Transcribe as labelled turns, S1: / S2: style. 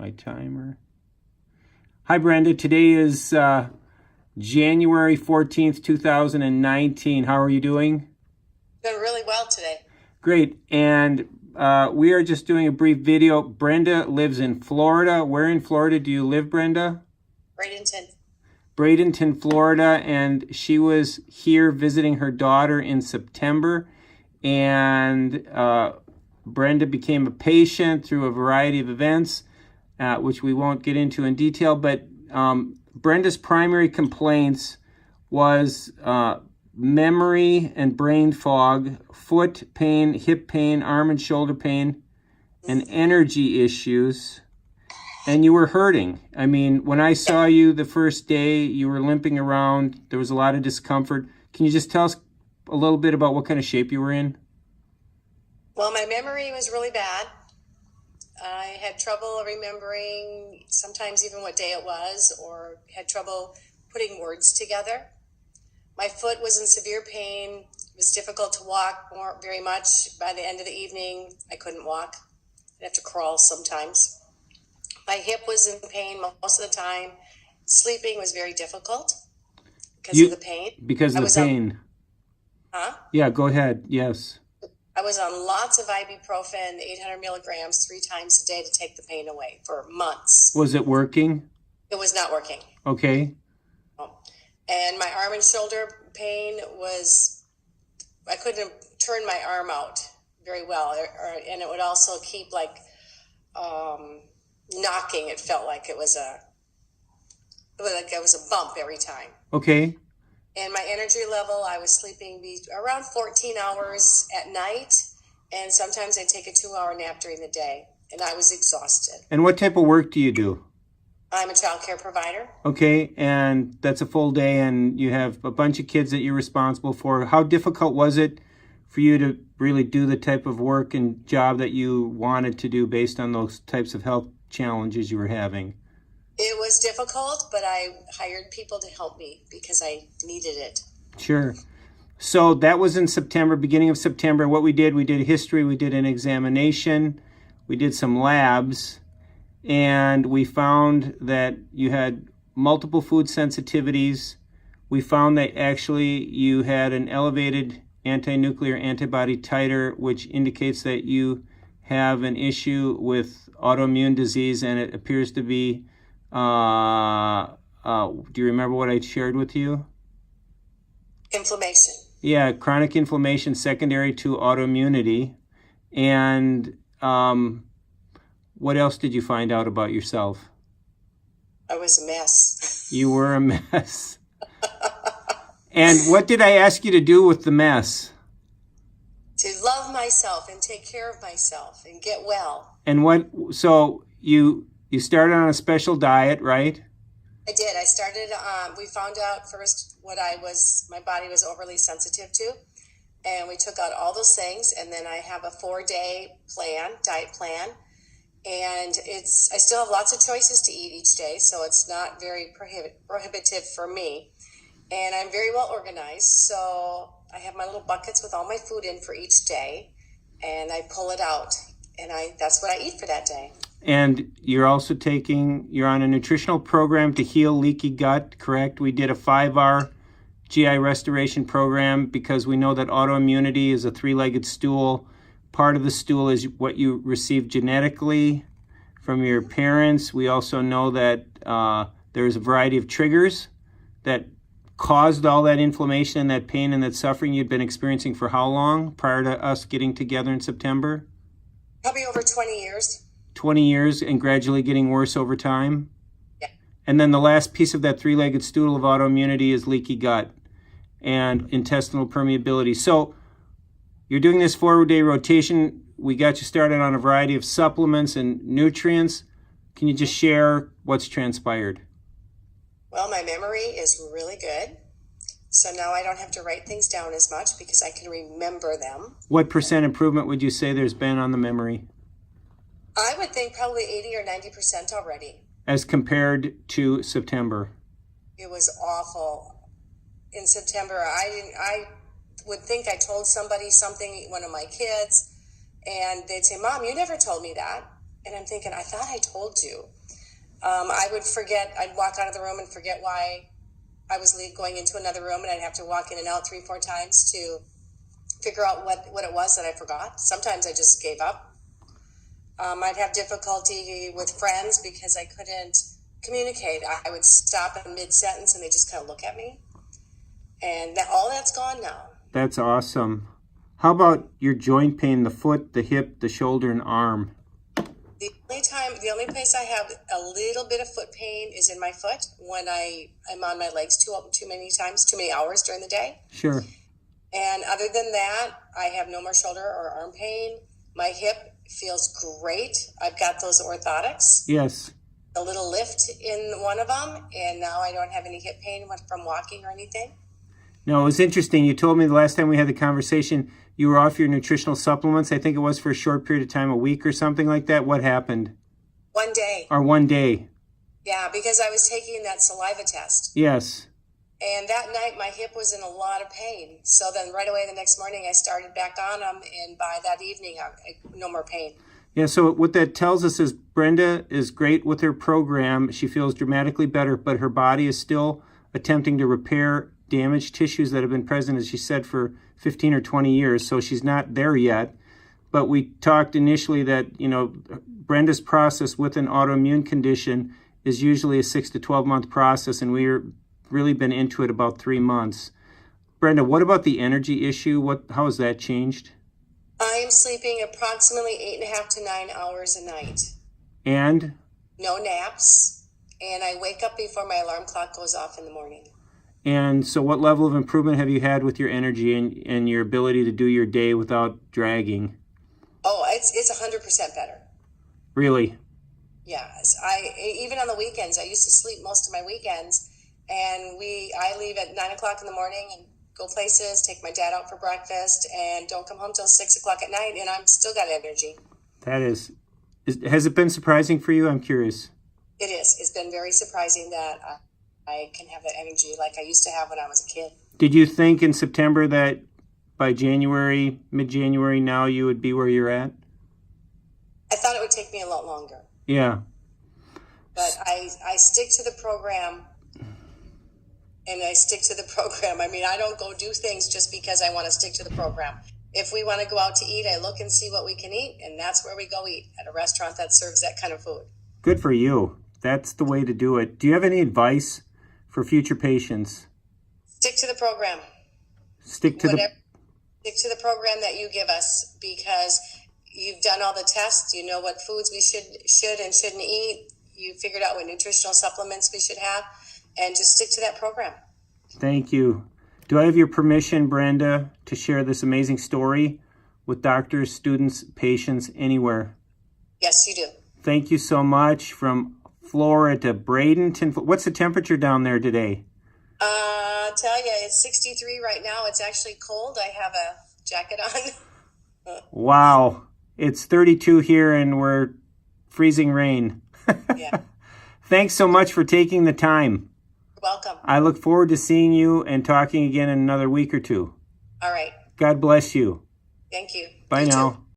S1: my timer. Hi, Brenda. Today is January 14th, 2019. How are you doing?
S2: Doing really well today.
S1: Great. And we are just doing a brief video. Brenda lives in Florida. Where in Florida do you live, Brenda? Bradenton, Florida. And she was here visiting her daughter in September. And Brenda became a patient through a variety of events, which we won't get into in detail. But Brenda's primary complaints was memory and brain fog, foot pain, hip pain, arm and shoulder pain, and energy issues. And you were hurting. I mean, when I saw you the first day, you were limping around. There was a lot of discomfort. Can you just tell us a little bit about what kind of shape you were in?
S2: Well, my memory was really bad. I had trouble remembering sometimes even what day it was, or had trouble putting words together. My foot was in severe pain. It was difficult to walk very much. By the end of the evening, I couldn't walk. I'd have to crawl sometimes. My hip was in pain most of the time. Sleeping was very difficult because of the pain.
S1: Because of the pain. Yeah, go ahead. Yes.
S2: I was on lots of ibuprofen, 800 milligrams, 3 times a day to take the pain away for months.
S1: Was it working?
S2: It was not working.
S1: Okay.
S2: And my arm and shoulder pain was, I couldn't turn my arm out very well. And it would also keep like knocking. It felt like it was a bump every time.
S1: Okay.
S2: And my energy level, I was sleeping around 14 hours at night, and sometimes I'd take a 2-hour nap during the day, and I was exhausted.
S1: And what type of work do you do?
S2: I'm a child care provider.
S1: Okay, and that's a full day, and you have a bunch of kids that you're responsible for. How difficult was it for you to really do the type of work and job that you wanted to do based on those types of health challenges you were having?
S2: It was difficult, but I hired people to help me because I needed it.
S1: Sure. So that was in September, beginning of September. What we did history, we did an examination, we did some labs, and we found that you had multiple food sensitivities. We found that actually you had an elevated anti-nuclear antibody titer, which indicates that you have an issue with autoimmune disease, and it appears to be do you remember what I shared with you?
S2: Inflammation.
S1: Yeah, chronic inflammation secondary to autoimmunity. And what else did you find out about yourself?
S2: I was a mess.
S1: You were a mess. And what did I ask you to do with the mess?
S2: To love myself and take care of myself and get well.
S1: And so you started on a special diet, right?
S2: I did. I started, we found out first what my body was overly sensitive to. And we took out all those things. And then I have a 4-day diet plan. And I still have lots of choices to eat each day. So it's not very prohibitive for me. And I'm very well organized. So I have my little buckets with all my food in for each day. And I pull it out. And that's what I eat for that day.
S1: And you're also you're on a nutritional program to heal leaky gut, correct? We did a 5-hour GI restoration program because we know that autoimmunity is a 3-legged stool. Part of the stool is what you receive genetically from your parents. We also know that there's a variety of triggers that caused all that inflammation and that pain and that suffering you'd been experiencing for how long prior to us getting together in September?
S2: Probably over 20 years.
S1: 20 years and gradually getting worse over time?
S2: Yeah.
S1: And then the last piece of that 3-legged stool of autoimmunity is leaky gut and intestinal permeability. So you're doing this 4-day rotation. We got you started on a variety of supplements and nutrients. Can you just share what's transpired?
S2: Well, my memory is really good. So now I don't have to write things down as much because I can remember them.
S1: What % improvement would you say there's been on the memory?
S2: I would think probably 80 or 90% already.
S1: As compared to September?
S2: It was awful. In September, I would think I told somebody something, one of my kids, and they'd say, "Mom, you never told me that." And I'm thinking, I thought I told you. I would forget, I'd walk out of the room and forget why I was going into another room, and I'd have to walk in and out 3-4 times to figure out what it was that I forgot. Sometimes I just gave up. I'd have difficulty with friends because I couldn't communicate. I would stop in mid-sentence and they just kind of look at me. And all that's gone now.
S1: That's awesome. How about your joint pain, the foot, the hip, the shoulder, and arm?
S2: The only place I have a little bit of foot pain is in my foot when I'm on my legs too many hours during the day.
S1: Sure.
S2: And other than that, I have no more shoulder or arm pain. My hip feels great. I've got those orthotics.
S1: Yes.
S2: A little lift in one of them, and now I don't have any hip pain from walking or anything.
S1: No, it was interesting. You told me the last time we had the conversation, you were off your nutritional supplements. I think it was for a short period of time, a week or something like that. What happened?
S2: 1 day.
S1: Or 1 day.
S2: Yeah, because I was taking that saliva test.
S1: Yes.
S2: And that night, my hip was in a lot of pain. So then right away the next morning, I started back on them. And by that evening, no more pain.
S1: Yeah, so what that tells us is Brenda is great with her program. She feels dramatically better, but her body is still attempting to repair damaged tissues that have been present, as she said, for 15 or 20 years. So she's not there yet. But we talked initially that, Brenda's process with an autoimmune condition is usually a 6 to 12 month process, and we've really been into it about 3 months. Brenda, what about the energy issue? How has that changed?
S2: I am sleeping approximately 8.5 to 9 hours a night.
S1: And?
S2: No naps. And I wake up before my alarm clock goes off in the morning.
S1: And so what level of improvement have you had with your energy and your ability to do your day without dragging?
S2: Oh, it's 100% better.
S1: Really?
S2: Yes. Even on the weekends, I used to sleep most of my weekends, and I leave at 9 o'clock in the morning and go places, take my dad out for breakfast, and don't come home till 6 o'clock at night, and I'm still got energy.
S1: That has it been surprising for you? I'm curious.
S2: It is. It's been very surprising that I can have that energy like I used to have when I was a kid.
S1: Did you think in September that by January, mid-January now, you would be where you're at?
S2: I thought it would take me a lot longer.
S1: Yeah.
S2: But I stick to the program, and I stick to the program. I mean, I don't go do things just because I want to stick to the program. If we want to go out to eat, I look and see what we can eat, and that's where we go eat, at a restaurant that serves that kind of food.
S1: Good for you. That's the way to do it. Do you have any advice for future patients?
S2: Stick to the program.
S1: Stick to
S2: the program that you give us, because you've done all the tests. You know what foods we should and shouldn't eat. You figured out what nutritional supplements we should have, and just stick to that program.
S1: Thank you. Do I have your permission, Brenda, to share this amazing story with doctors, students, patients, anywhere?
S2: Yes, you do.
S1: Thank you so much. From Florida to Bradenton. What's the temperature down there today?
S2: I'll tell you, it's 63 right now. It's actually cold. I have a jacket on.
S1: Wow. It's 32 here and we're freezing rain.
S2: Yeah.
S1: Thanks so much for taking the time.
S2: You're welcome.
S1: I look forward to seeing you and talking again in another week or two.
S2: All right.
S1: God bless you.
S2: Thank you.
S1: Bye
S2: You
S1: now.
S2: too.